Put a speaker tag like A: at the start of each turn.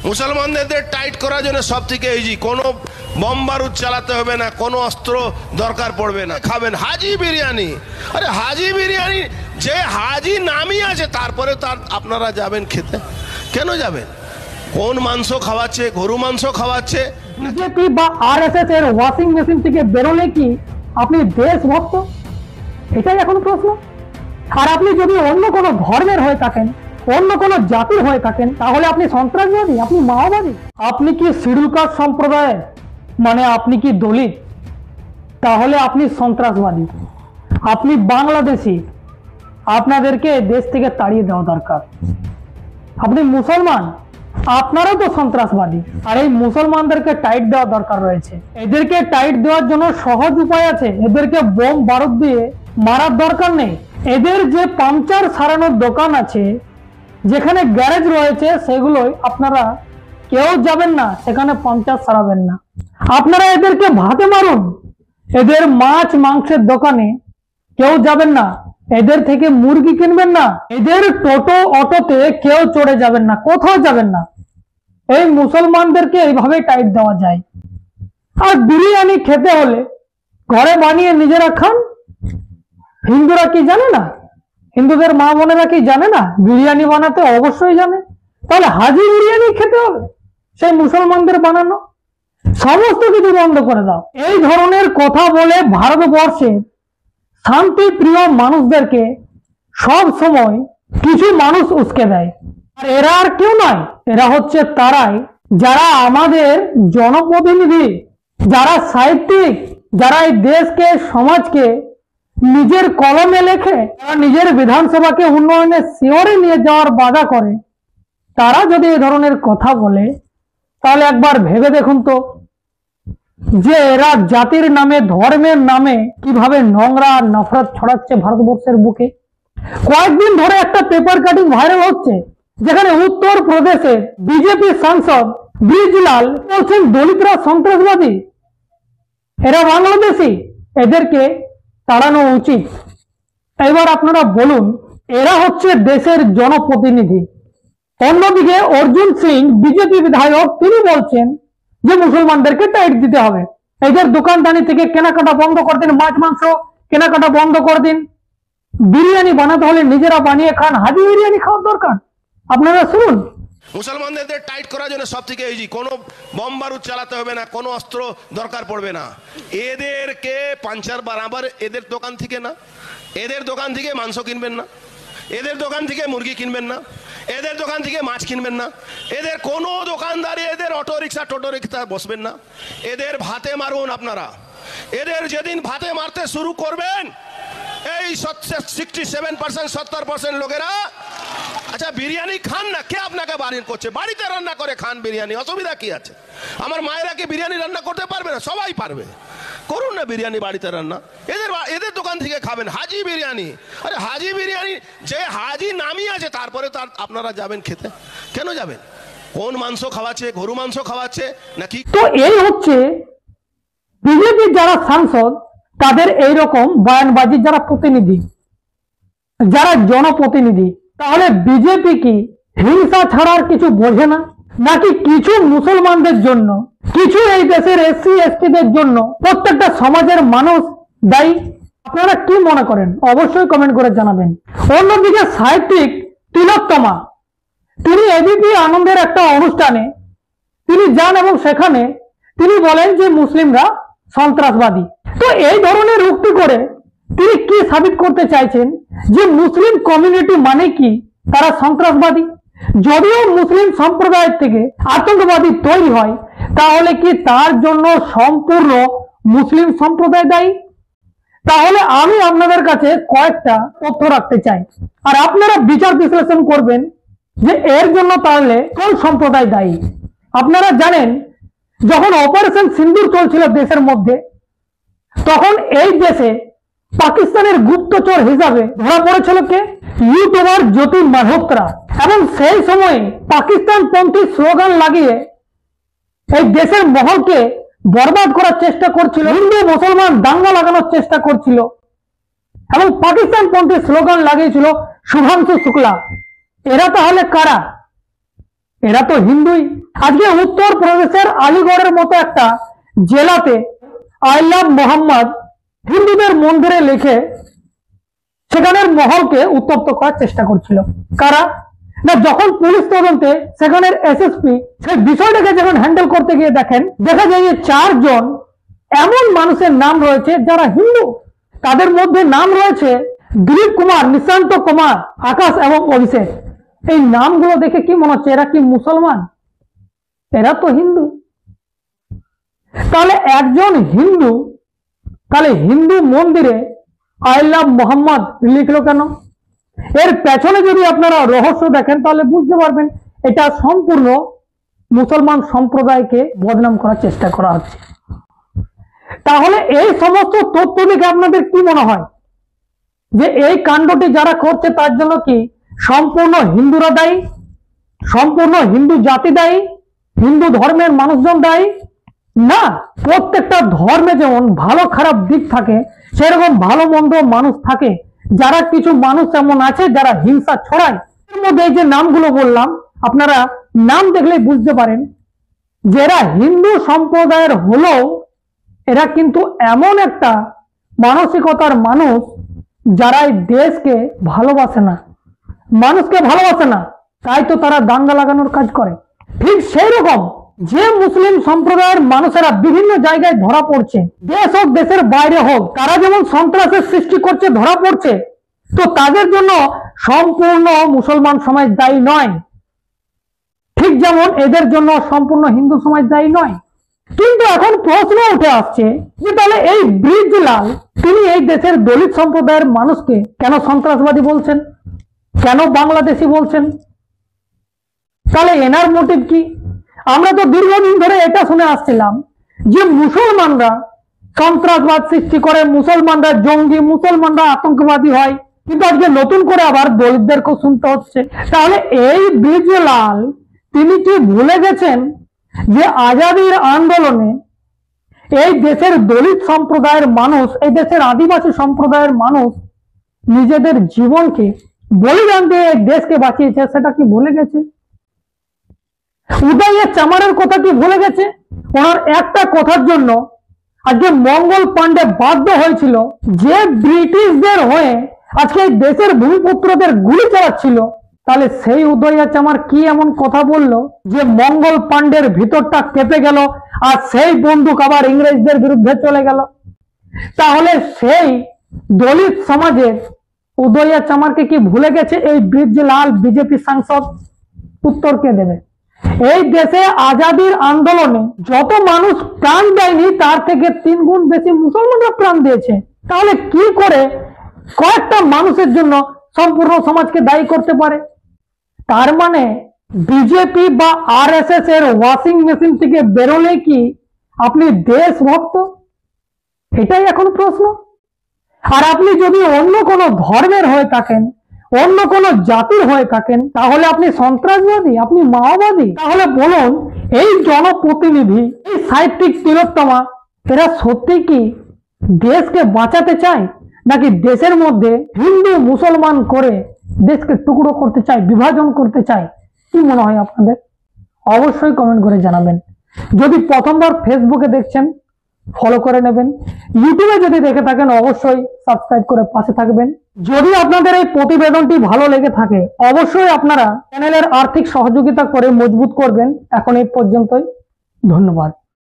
A: মুসলমানদের টাইট করার জন্য সব থেকে ইজি, কোনো বম বারুদ চালাতে হবে না, কোনো অস্ত্র দরকার পড়বে না। খাবেন হাজি বিরিয়ানি। আরে হাজি বিরিয়ানি, যে হাজি নামই আছে তারপরে তার আপনারা যাবেন খেতে? কেন যাবেন? কোন মাংস খাওয়াচ্ছে? গরু মাংস খাওয়াচ্ছে।
B: বিজেপি বা আরএসএস এর ওয়াশিং মেশিন থেকে বেরোলে কি আপনি দেশভক্ত? এটাই এখন প্রশ্ন। আর আপনি যদি অন্য কোনো ধর্মের হয়ে থাকেন, অন্য কোনো জাতির হয়ে থাকেন, তাহলে আপনি সন্ত্রাসবাদী, আপনি মাওবাদী। আপনি কি শিডিউল কাস্ট সম্প্রদায়ের, মানে আপনি কি দলিত, তাহলে আপনি সন্ত্রাসবাদী। আপনি বাংলাদেশি, আপনাদেরকে দেশ থেকে তাড়িয়ে দেওয়া দরকার। আপনি মুসলমান, আপনারাও তো সন্ত্রাসবাদী। আর এই মুসলমানদেরকে টাইট দেওয়া দরকার রয়েছে। এদেরকে টাইট দেওয়ার জন্য সহজ উপায় আছে। এদেরকে বোম বারুদ দিয়ে মারার দরকার নেই। এদের যে পাংচার সারানোর দোকান আছে, যেখানে গ্যারেজ রয়েছে, সেগুলোই আপনারা কেউ যাবেন না, সেখানে পাংচার সারাবেন না। আপনারা এদেরকে ভাতে মারুন। এদের মাছ মাংসের দোকানে কেউ যাবেন না, এদের থেকে মুরগি কিনবেন না, এদের টোটো অটোতে কেউ চড়ে যাবেন না, কোথাও যাবেন না। এই মুসলমানদেরকে এইভাবে টাইট দেওয়া যায়। আর বিরিয়ানি খেতে হলে ঘরে বানিয়ে নিজেরা খান। হিন্দুরা কি জানে না? হিন্দুদের মা বোনেরা কি জানে না? বিরিয়ানি বানাতে অবশ্যই জানে। তাহলে হাজি বিরিয়ানি খেতে হবে সেই মুসলমানদের বানানো। সমস্ত কিছু বন্ধ করে দাও। এই ধরনের কথা বলে ভারতবর্ষের শান্তি প্রিয় মানুষদেরকে সব সময় কিছু মানুষ উস্কে দেয়। আর এরা আর কেউ নয়, এরা হচ্ছে তারাই যারা আমাদের জনপ্রতিনিধি, যারা সাহিত্যিক, যারা এই দেশকে সমাজকে নিজের কলমে লেখে, তারা নিজের বিধানসভাকে উন্নয়নের শিয়রে নিয়ে যাওয়ার বাধা করে। তারা যদি এই ধরনের কথা বলে, তাহলে একবার ভেবে দেখুন তো যে এরা জাতির নামে, ধর্মের নামে কিভাবে নোংরা নফরত ছড়াচ্ছে ভারতবর্ষের বুকে। কয়েকদিন ধরে একটা পেপার কাটিং ভাইরাল হচ্ছে, যেখানে উত্তর প্রদেশের বিজেপি সাংসদ ব্রিজলাল বলছেন দলিতরা সন্ত্রাসবাদী, এরা বাংলাদেশি, এদেরকে তাড়ানো উচিত। এবার আপনারা বলুন, এরা হচ্ছে দেশের জনপ্রতিনিধি। অন্যদিকে অর্জুন সিং বিজেপি বিধায়ক, তিনি বলছেন যে মুসলমানদেরকে টাইট দিতে হবে, এদের দোকানদানি থেকে কেনাকাটা বন্ধ করে দিন, মাছ মাংস কেনাকাটা বন্ধ করে দিন, বিরিয়ানি বানাতে হলে নিজেরা বানিয়ে খান, হাজি বিরিয়ানি খাওয়ার দরকার। আপনারা শুনুন,
A: মুসলমানদের টাইট করার জন্য সব থেকে ইজি, কোনো বম বারুদ চালাতে হবে না, কোনো অস্ত্র দরকার পড়বে না। এদেরকে পাঞ্চার বারাবার এদের দোকান থেকে না, এদের দোকান থেকে মাংস কিনবেন না, এদের দোকান থেকে মুরগি কিনবেন না, এদের দোকান থেকে মাছ কিনবেন না, এদের কোনো দোকানদারি, এদের অটো রিক্সা টোটো রিক্সা বসবেন না, এদের ভাতে মারুন আপনারা। এদের যেদিন ভাতে মারতে শুরু করবেন, এই 67% 70% লোকেরা আচ্ছা বিরিয়ানি খান না, কে আপনাকে বাড়ি করছে? বাড়িতে রান্না করে খান বিরিয়ানি, অসুবিধা কি আছে? আমার মায়েরা কি বিরিয়ানি রান্না করতে পারবে না? সবাই পারবে, করুন না বিরিয়ানি বাড়িতে রান্না। এদের দোকান থেকে খাবেন হাজি বিরিয়ানি। আরে হাজি বিরিয়ানি, যে হাজি নামই আছে তারপরে তার আপনারা যাবেন খেতে? কেন যাবেন? কোন মাংস খাওয়াচ্ছে? গরু মাংস খাওয়াচ্ছে নাকি?
B: তো এই হচ্ছে বিজেপির যারা সাংসদ, তাদের এইরকম বয়ানবাজির যারা প্রতিনিধি, যারা জনপ্রতিনিধি। তাহলে বিজেপি কি হিংসা ছাড়ার কিছু বোঝে না? নাকি কিছু মুসলমানদের জন্য, কিছু এই দেশের এসসি এসটিদের জন্য প্রত্যেকটা সমাজের মানুষ দায়ী? আপনারা কি মনে করেন অবশ্যই কমেন্ট করে জানাবেন। অন্যদিকে সাহিত্যিক তিলোত্তমা, তিনি এবিপি আনন্দের একটা অনুষ্ঠানে তিনি যান এবং সেখানে তিনি বলেন যে মুসলিমরা সন্ত্রাসবাদী। তো এই ধরনের উক্তি করে তিনি কি সাবিত করতে চাইছেন? যে মুসলিম কমিউনিটি মানে কি তারা সন্ত্রাসবাদী? যদিও মুসলিম সম্প্রদায়ের থেকে আতঙ্কবাদী তৈরি হয়, তাহলে কি তার জন্য সম্পূর্ণ মুসলিম সম্প্রদায় দায়ী? তাহলে আমি আপনাদের কাছে কয়েকটা তথ্য রাখতে চাই, আর আপনারা বিচার বিশ্লেষণ করবেন যে এর জন্য তাহলে কোন সম্প্রদায় দায়ী। আপনারা জানেন, যখন অপারেশন সিন্দুর চলছিল দেশের মধ্যে, তখন এই দেশে পাকিস্তানের গুপ্তচর হিসাবে ধরা পড়েছিল কে? ইউটিউবার জ্যোতি মালহোত্রা। এবং সেই সময় পাকিস্তান পন্থী স্লোগান লাগিয়ে এই দেশের মহলকে বরবাদ করার চেষ্টা করছিল, হিন্দু মুসলমান দাঙ্গা লাগানোর চেষ্টা করছিল এবং পাকিস্তান পন্থী স্লোগান লাগিয়েছিল শুভাংশু শুক্লা। এরা তাহলে কারা? এরা তো হিন্দুই। আজকে উত্তর প্রদেশের আলিগড়ের মতো একটা জেলাতে আই লাভ মোহাম্মদ হিন্দুদের মন্দিরে লিখে সেখানের মহলকে উত্তপ্ত করার চেষ্টা করছিল। কারা না, যখন পুলিশ তদন্তে সেখানের এসএসপি সেই বিষয়টাকে যখন হ্যান্ডেল করতে গিয়ে দেখেন, দেখা যায় যে 4 জন এমন মানুষের নাম রয়েছে যারা হিন্দু। তাদের মধ্যে নাম রয়েছে দিলীপ কুমার, নিশান্ত কুমার, আকাশ এবং অভিষেক। এই নামগুলো দেখে কি মনে হচ্ছে এরা কি মুসলমান? এরা তো হিন্দু। তাহলে একজন হিন্দু তাহলে হিন্দু মন্দিরে আই লাভ মোহাম্মদ লিখলো কেন? এর পেছনে যদি আপনারা রহস্য দেখেন তাহলে বুঝতে পারবেন এটা সম্পূর্ণ মুসলমান সম্প্রদায়কে বদনাম করার চেষ্টা করা হচ্ছে। তাহলে এই সমস্ত তথ্য দেখে আপনাদের কি মনে হয় যে এই কাণ্ডটি যারা করছে তার জন্য কি সম্পূর্ণ হিন্দুরা দায়ী, সম্পূর্ণ হিন্দু জাতি দায়ী, হিন্দু ধর্মের মানুষজন দায়ী? না, প্রত্যেকটা ধর্মে যেমন ভালো খারাপ দিক থাকে সেরকম ভালো মন্দ মানুষ থাকে। যারা কিছু মানুষ এমন আছে যারা হিংসা ছড়ায়। এর মধ্যে এই যে নামগুলো বললাম আপনারা নাম দেখলেই বুঝতে পারেন যে এরা হিন্দু সম্প্রদায়ের হলেও এরা কিন্তু এমন একটা মানসিকতার মানুষ যারা এই দেশকে ভালোবাসে না, মানুষকে ভালোবাসে না, তাই তো তারা দাঙ্গা লাগানোর কাজ করে। ঠিক সেই রকম যে মুসলিম সম্প্রদায়ের মানুষেরা বিভিন্ন জায়গায় ধরা পড়ছে, দেশ হোক দেশের বাইরে হোক, তারা যেমন সন্ত্রাসের সৃষ্টি করছে ধরা পড়ছে, তো তাদের জন্য সম্পূর্ণ মুসলমান সমাজ দায়ী নয়। ঠিক যেমন এদের জন্য সম্পূর্ণ হিন্দু সমাজ দায়ী নয়। কিন্তু এখন প্রশ্ন উঠে আসছে যে তাহলে এই ব্রিজলাল তিনি এই দেশের দলিত সম্প্রদায়ের মানুষকে কেন সন্ত্রাসবাদী বলছেন, কেন বাংলাদেশি বলছেন? তাহলে এনার মোটিভ কি? আমরা তো দীর্ঘদিন ধরে এটা শুনে আসছিলাম যে মুসলমানরা সন্ত্রাসবাদ সৃষ্টি করে, মুসলমানরা জঙ্গি, মুসলমানরা আতঙ্কবাদী হয়, কিন্তু আজকে নতুন করে আবার দলিতদেরকেও শুনতে হচ্ছে। তাহলে এই ব্রিজলাল তিনি কি ভুলে গেছেন যে আজাদির আন্দোলনে এই দেশের দলিত সম্প্রদায়ের মানুষ, এই দেশের আদিবাসী সম্প্রদায়ের মানুষ নিজেদের জীবনকে বলিদান দিয়ে এই দেশকে বাঁচিয়েছে? সেটা কি ভুলে গেছে? উদয় চামারের কথা কি ভুলে গেছে? ওনার একটা কথার জন্য আজকে মঙ্গল পাণ্ডে বাধ্য হয়েছিল যে ব্রিটিশদের হয়ে আজকে এই দেশের ভূমিপুত্রদের গুলি চালাচ্ছিল। তাহলে সেই উদয় চামার কি এমন কথা বললো যে মঙ্গল পাণ্ডের ভিতরটা কেঁপে গেল আর সেই বন্দুক আবার ইংরেজদের বিরুদ্ধে চলে গেল? তাহলে সেই দলিত সমাজের উদয় চামারকে কি ভুলে গেছে এই ব্রিজলাল বিজেপি সাংসদ? উত্তর কে দেবে? এই দেশে আজাদির আন্দোলনে যত মানুষ প্রাণ দেয়নি তার থেকে 3 গুণ বেশি মুসলমানরা প্রাণ দিয়েছে। তাহলে কি করে কয়েকটা মানুষের জন্য সম্পূর্ণ সমাজকে দায়ী করতে পারে? তার মানে বিজেপি বা আরএসএস এর ওয়াশিং মেশিন থেকে বেরোলে কি আপনি দেশভক্ত? এটাই এখন প্রশ্ন। আর আপনি যদি অন্য কোনো ধর্মের হয়ে থাকেন, অন্য কোনো জাতির হয়ে থাকেন, তাহলে আপনি সন্ত্রাসবাদী, আপনি মাওবাদী? তাহলে বলুন এই জনপ্রতিনিধি, এই সাহিত্যিক তিলোত্তমা এরা সত্যি কি দেশকে বাঁচাতে চায়, নাকি দেশের মধ্যে হিন্দু মুসলমান করে দেশকে টুকরো করতে চায়, বিভাজন করতে চায়? কি মনে হয় আপনাদের? অবশ্যই কমেন্ট করে জানাবেন। যদি প্রথমবার ফেসবুকে দেখছেন ফলো করে নেবেন, ইউটিউবে যদি দেখে থাকেন অবশ্যই সাবস্ক্রাইব করে পাশে থাকবেন। যদি আপনাদের এই প্রতিবেদনটি ভালো লেগে থাকে অবশ্যই আপনারা চ্যানেলের আর্থিক সহযোগিতা করে মজবুত করবেন। এখন এই পর্যন্তই, ধন্যবাদ।